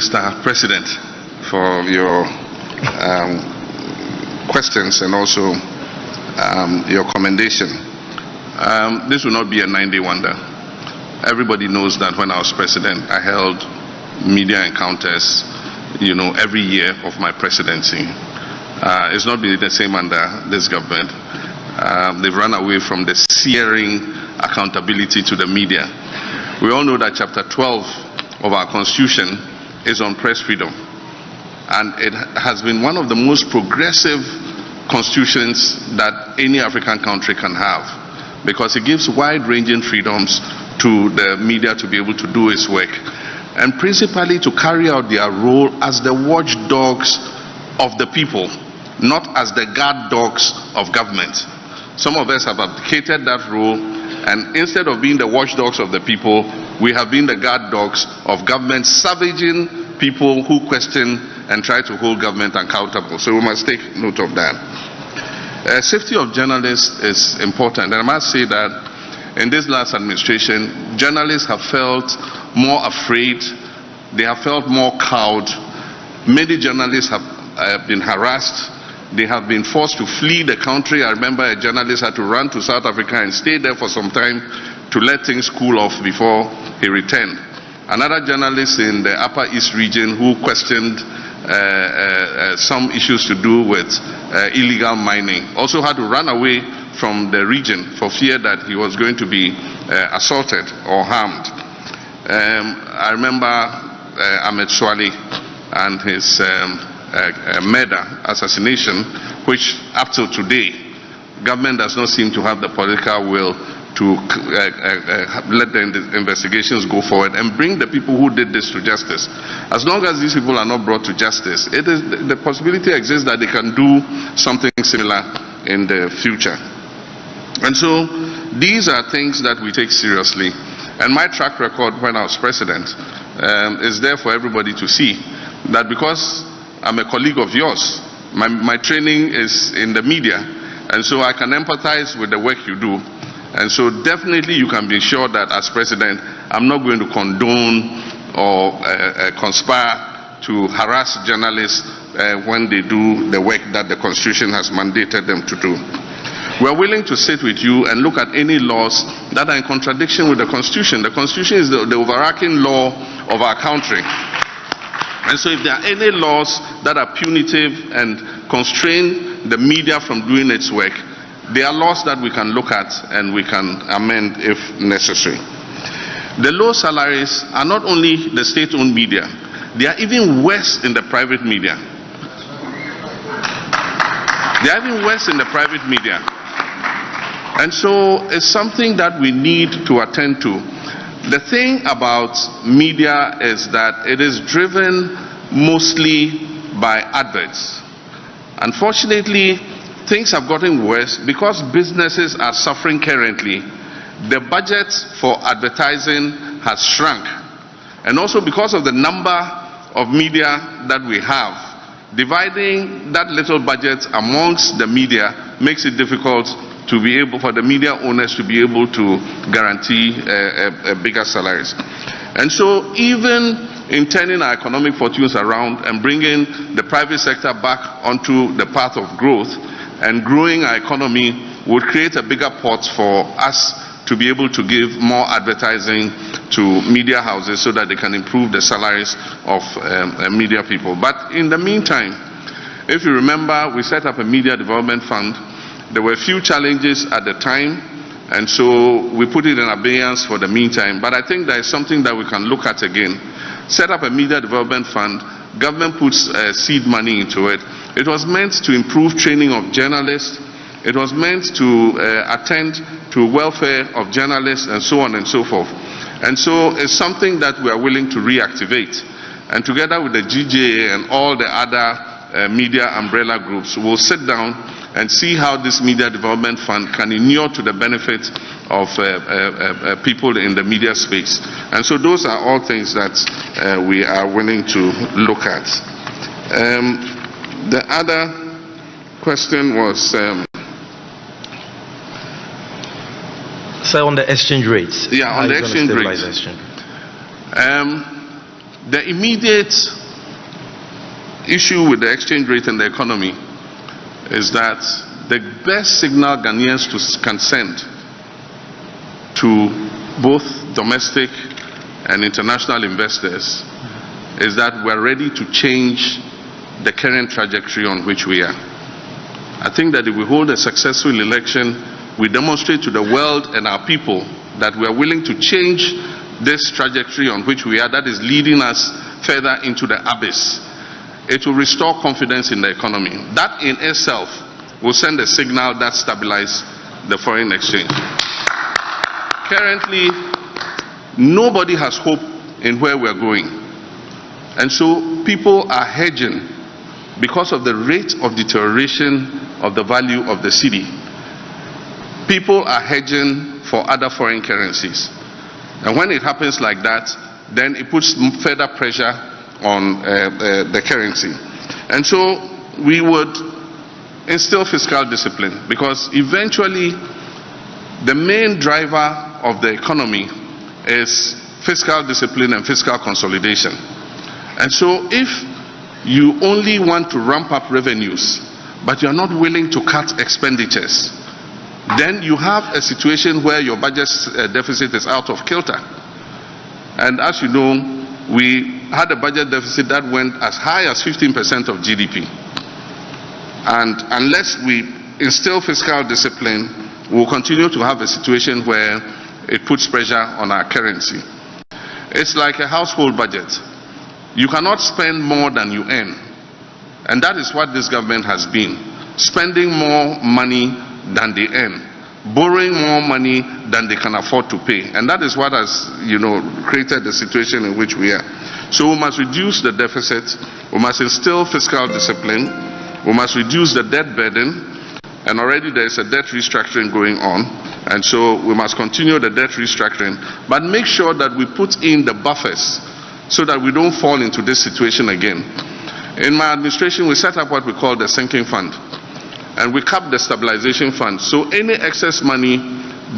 Mr. President, for your questions and also your commendation. This will not be a 9-day wonder. Everybody knows that when I was president, I held media encounters, every year of my presidency. It's not been the same under this government. They've run away from the searing accountability to the media. We all know that Chapter 12 of our Constitution is on press freedom. And it has been one of the most progressive constitutions that any African country can have, because it gives wide-ranging freedoms to the media to be able to do its work, and principally to carry out their role as the watchdogs of the people, not as the guard dogs of government. Some of us have abdicated that role, and instead of being the watchdogs of the people, we have been the guard dogs of government, savaging people who question and try to hold government accountable. So we must take note of that. Safety of journalists is important, and I must say that in this last administration, journalists have felt more afraid, they have felt more cowed. Many journalists have been harassed, they have been forced to flee the country. I remember a journalist had to run to South Africa and stay there for some time to let things cool off before he returned. Another journalist in the Upper East region who questioned some issues to do with illegal mining also had to run away from the region for fear that he was going to be assaulted or harmed. I remember Suale and his murder, assassination, which up till today, government does not seem to have the political will to let the investigations go forward and bring the people who did this to justice. As long as these people are not brought to justice, the possibility exists that they can do something similar in the future. And so these are things that we take seriously. And my track record when I was president is there for everybody to see, that because I'm a colleague of yours, my training is in the media, and so I can empathize with the work you do. And so definitely you can be sure that as president, I'm not going to condone or conspire to harass journalists when they do the work that the Constitution has mandated them to do. We're willing to sit with you and look at any laws that are in contradiction with the Constitution. The Constitution is the overarching law of our country. And so if there are any laws that are punitive and constrain the media from doing its work, they are laws that we can look at and we can amend if necessary. The low salaries are not only the state-owned media, they are even worse in the private media. They are even worse in the private media. And so it's something that we need to attend to. The thing about media is that it is driven mostly by adverts. Unfortunately, things have gotten worse because businesses are suffering currently. The budget for advertising has shrunk. And also because of the number of media that we have, dividing that little budget amongst the media makes it difficult to be able for the media owners to be able to guarantee bigger salaries. And so even in turning our economic fortunes around and bringing the private sector back onto the path of growth and growing our economy would create a bigger pot for us to be able to give more advertising to media houses so that they can improve the salaries of media people. But in the meantime, if you remember, we set up a media development fund. There were a few challenges at the time, and so we put it in abeyance for the meantime. But I think there is something that we can look at again. Set up a media development fund. Government puts seed money into it. It was meant to improve training of journalists. It was meant to attend to welfare of journalists and so on and so forth. And so it's something that we are willing to reactivate. And together with the GJA and all the other media umbrella groups, we'll sit down and see how this media development fund can inure to the benefit of people in the media space. And so those are all things that we are willing to look at. The other question was... So on the exchange rates. Yeah, on the exchange rates. The immediate issue with the exchange rate and the economy is that the best signal Ghanaians can send to both domestic and international investors is that we're ready to change the current trajectory on which we are. I think that if we hold a successful election, we demonstrate to the world and our people that we are willing to change this trajectory on which we are, that is leading us further into the abyss. It will restore confidence in the economy. That in itself will send a signal that stabilizes the foreign exchange. Currently, nobody has hope in where we're going. And so people are hedging because of the rate of deterioration of the value of the cedi. People are hedging for other foreign currencies. And when it happens like that, then it puts further pressure on the currency. And so we would instill fiscal discipline, because eventually the main driver of the economy is fiscal discipline and fiscal consolidation. And so if you only want to ramp up revenues, but you're not willing to cut expenditures, then you have a situation where your budget deficit is out of kilter. And as you know, we had a budget deficit that went as high as 15% of GDP. And unless we instill fiscal discipline, we'll continue to have a situation where it puts pressure on our currency. It's like a household budget. You cannot spend more than you earn. And that is what this government has been. Spending more money than they earn. Borrowing more money than they can afford to pay. And that is what has, created the situation in which we are. So we must reduce the deficit. We must instill fiscal discipline. We must reduce the debt burden. And already there is a debt restructuring going on. And so we must continue the debt restructuring. But make sure that we put in the buffers so that we don't fall into this situation again. In my administration, we set up what we call the sinking fund. And we capped the stabilization fund. So any excess money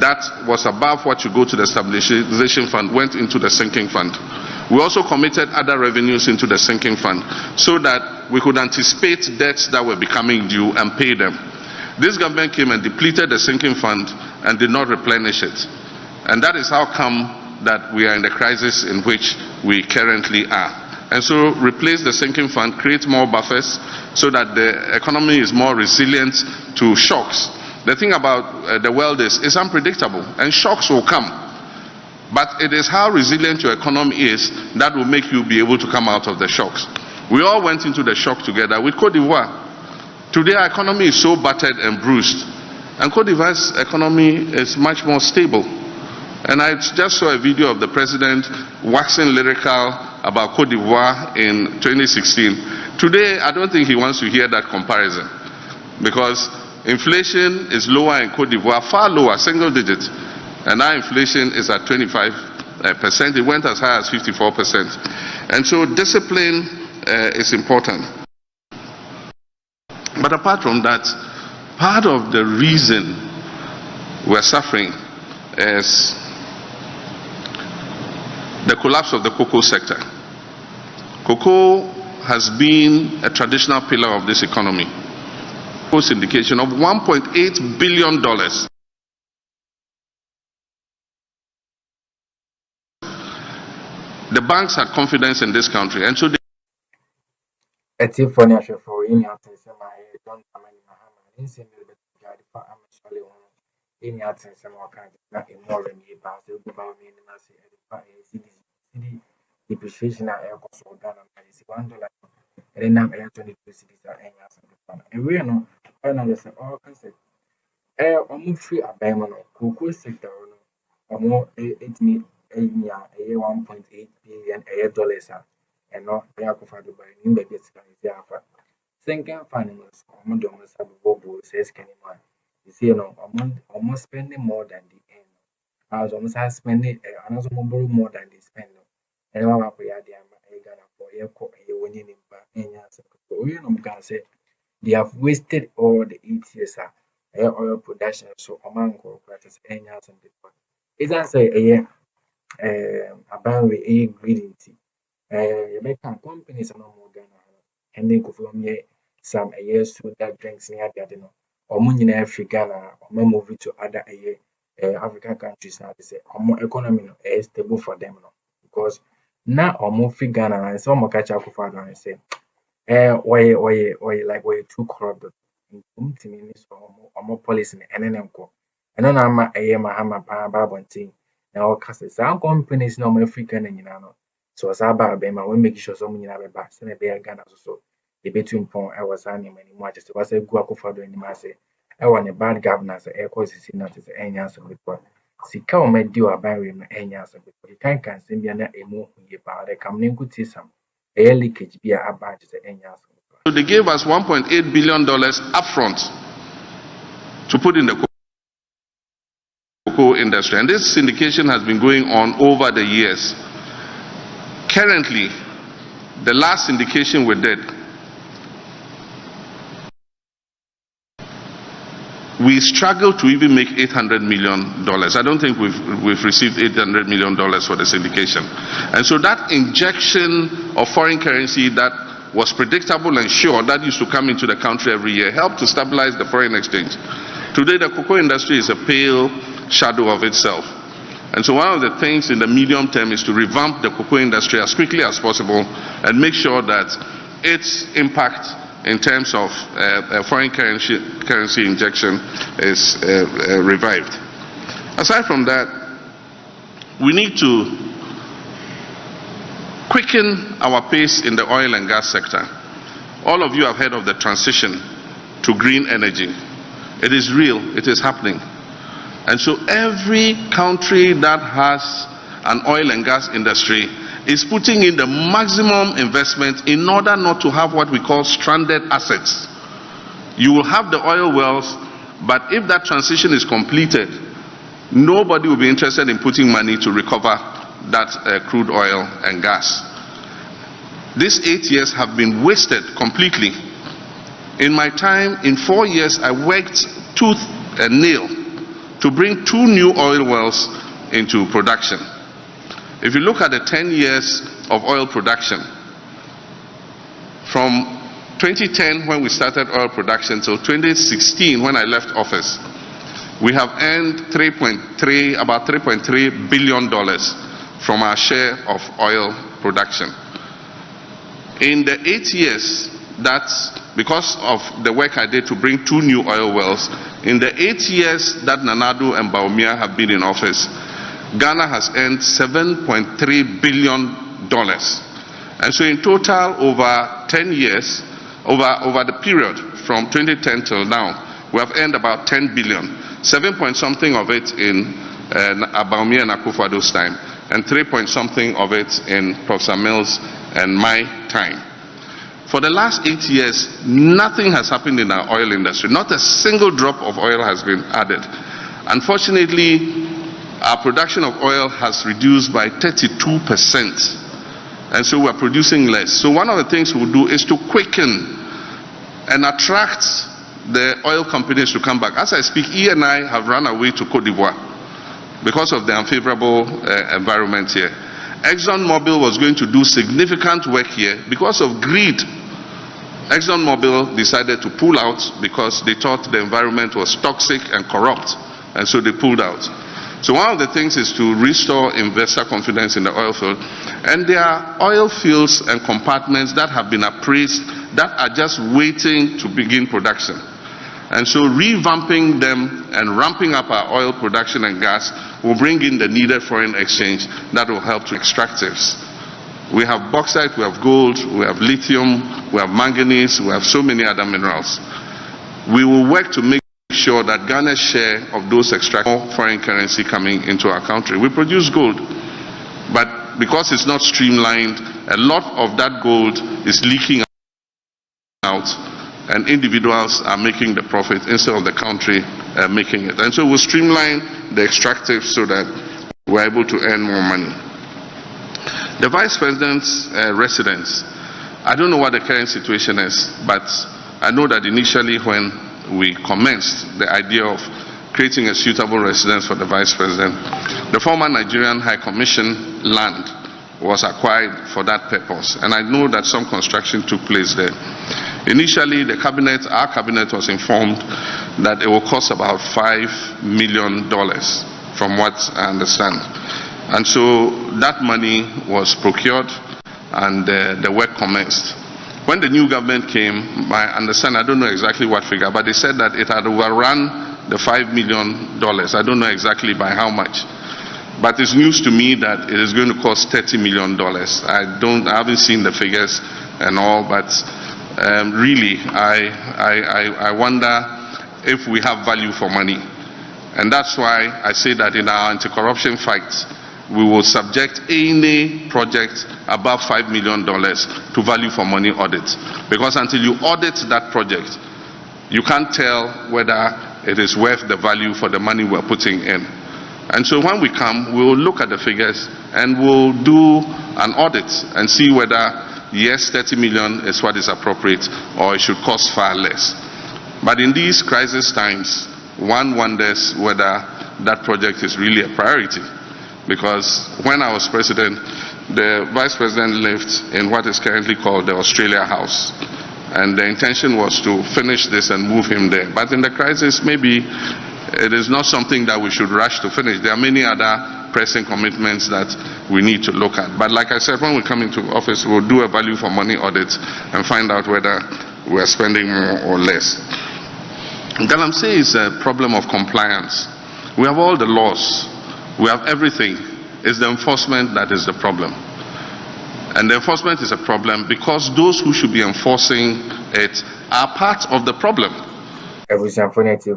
that was above what you go to the stabilization fund went into the sinking fund. We also committed other revenues into the sinking fund so that we could anticipate debts that were becoming due and pay them. This government came and depleted the sinking fund and did not replenish it. And that is how come that we are in the crisis in which we currently are. And so replace the sinking fund, create more buffers so that the economy is more resilient to shocks. The thing about the world is it's unpredictable and shocks will come. But it is how resilient your economy is that will make you be able to come out of the shocks. We all went into the shock together with Côte d'Ivoire. Today our economy is so battered and bruised. And Côte d'Ivoire's economy is much more stable. And I just saw a video of the president waxing lyrical about Côte d'Ivoire in 2016. Today, I don't think he wants to hear that comparison, because inflation is lower in Côte d'Ivoire, far lower, single digit. And our inflation is at 25%. It went as high as 54%. And so discipline is important. But apart from that, part of the reason we're suffering is the collapse of the cocoa sector. Cocoa has been a traditional pillar of this economy. Post indication of $1.8 billion. The banks had confidence in this country, and so they depreciation at air cost of Ghana is $1 and then air 22 cities are and we are not all concept air almost free a diamond cocoa sector or more 8 million a year 1.8 billion dollars and not air covered by new babies. Thinking finance almost have bobo says Kennyman. You see, almost spending more than the end. I was almost spending another more than they spend. And I want to they have wasted all the 8 years oil production, so Omango practice any else and it's say a ban with a greedy. yɛbɛka companies no mo Ghana and then from here some soda drinks near the no ɔmo nyinaa firi Ghana ɔmo move to other African countries now. They say ɔmo economy no stable for them no because na ɔmo firi Ghana na sɛ ɔmo catch up for and say wɔyɛ too corrupt ntumi ni so ɔmo policy no ɛne ne nkɔ ɛno na ama Mahama paa ba abɔnten na ɔka sɛ saa companies na ɔmo firi Ghana nyinaa no so ɔsaa ba abɛɛma wɔn make sure sɛ ɔmo nyinaa bɛba sɛ ɛbɛyɛ Ghana so yɛbɛtu mpɔn ɛwɔ saa nneɛma no mu akyɛ sɛ wɔasɛ gu Akufo-Addo anim ase ɛwɔ ne bad governance ɛkɔ sisi na kyɛ sɛ ɛnyɛ asɛm ketewa sika wɔn adi wɔ aban no ɛnyɛ asɛm ketewa kenkan nsɛm bi na ɛmu yie paa de kam ne nkuti sam ɛyɛ leakage bi a aba kyɛ sɛ ɛnyɛ asɛm ketewa. So they gave us $1.8 billion upfront to put in the cocoa industry, and this syndication has been going on over the years. Currently, the last syndication we did, we struggle to even make $800 million. I don't think we've received $800 million for the syndication. And so that injection of foreign currency that was predictable and sure that used to come into the country every year helped to stabilize the foreign exchange. Today, the cocoa industry is a pale shadow of itself. And so one of the things in the medium term is to revamp the cocoa industry as quickly as possible and make sure that its impact in terms of foreign currency injection is revived. Aside from that, we need to quicken our pace in the oil and gas sector. All of you have heard of the transition to green energy. It is real, it is happening. And so every country that has an oil and gas industry is putting in the maximum investment in order not to have what we call stranded assets. You will have the oil wells, but if that transition is completed, nobody will be interested in putting money to recover that crude oil and gas. These 8 years have been wasted completely. In my time, in 4 years, I worked tooth and nail to bring 2 new oil wells into production. If you look at the 10 years of oil production, from 2010 when we started oil production till 2016 when I left office, we have earned about $3.3 billion from our share of oil production. In the 8 years, that's because of the work I did to bring 2 new oil wells, in the 8 years that Nana Addo and Bawumia have been in office, Ghana has earned $7.3 billion. And so in total, over 10 years, over the period from 2010 till now, we have earned about 10 billion. 7 point something of it in Bawumia and Akufo-Addo's time, and 3 point something of it in Professor Mills and my time. For the last 8 years, nothing has happened in our oil industry. Not a single drop of oil has been added. Unfortunately, our production of oil has reduced by 32%. And so we're producing less. So one of the things we'll do is to quicken and attract the oil companies to come back. As I speak, E&I have run away to Côte d'Ivoire because of the unfavorable environment here. ExxonMobil was going to do significant work here. Because of greed, ExxonMobil decided to pull out because they thought the environment was toxic and corrupt, and so they pulled out. So one of the things is to restore investor confidence in the oil field. And there are oil fields and compartments that have been appraised that are just waiting to begin production. And so revamping them and ramping up our oil production and gas will bring in the needed foreign exchange that will help to extractives. We have bauxite, we have gold, we have lithium, we have manganese, we have so many other minerals. We will work to make sure that Ghana's share of those extractive foreign currency coming into our country. We produce gold, but because it's not streamlined, a lot of that gold is leaking out, and individuals are making the profit instead of the country making it. And so we'll streamline the extractive so that we're able to earn more money. The Vice President's residence, I don't know what the current situation is, but I know that initially when we commenced the idea of creating a suitable residence for the Vice President, the former Nigerian High Commission land was acquired for that purpose. And I know that some construction took place there. Initially, our cabinet was informed that it will cost about $5 million, from what I understand. And so that money was procured and the work commenced. When the new government came, I understand, I don't know exactly what figure, but they said that it had overrun the $5 million. I don't know exactly by how much. But it's news to me that it is going to cost $30 million. I haven't seen the figures and all, but really, I wonder if we have value for money. And that's why I say that in our anti-corruption fight, we will subject any project above $5 million to value for money audit. Because until you audit that project, you can't tell whether it is worth the value for the money we're putting in. And so when we come, we'll look at the figures and we'll do an audit and see whether, yes, 30 million is what is appropriate or it should cost far less. But in these crisis times, one wonders whether that project is really a priority. Because when I was president, the vice president lived in what is currently called the Australia House. And the intention was to finish this and move him there. But in the crisis, maybe it is not something that we should rush to finish. There are many other pressing commitments that we need to look at. But like I said, when we come into office, we'll do a value for money audit and find out whether we're spending more or less. Galamsey is a problem of compliance. We have all the laws. We have everything. It's the enforcement that is the problem. And the enforcement is a problem because those who should be enforcing it are part of the problem.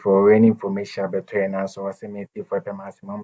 For any information between us or for the maximum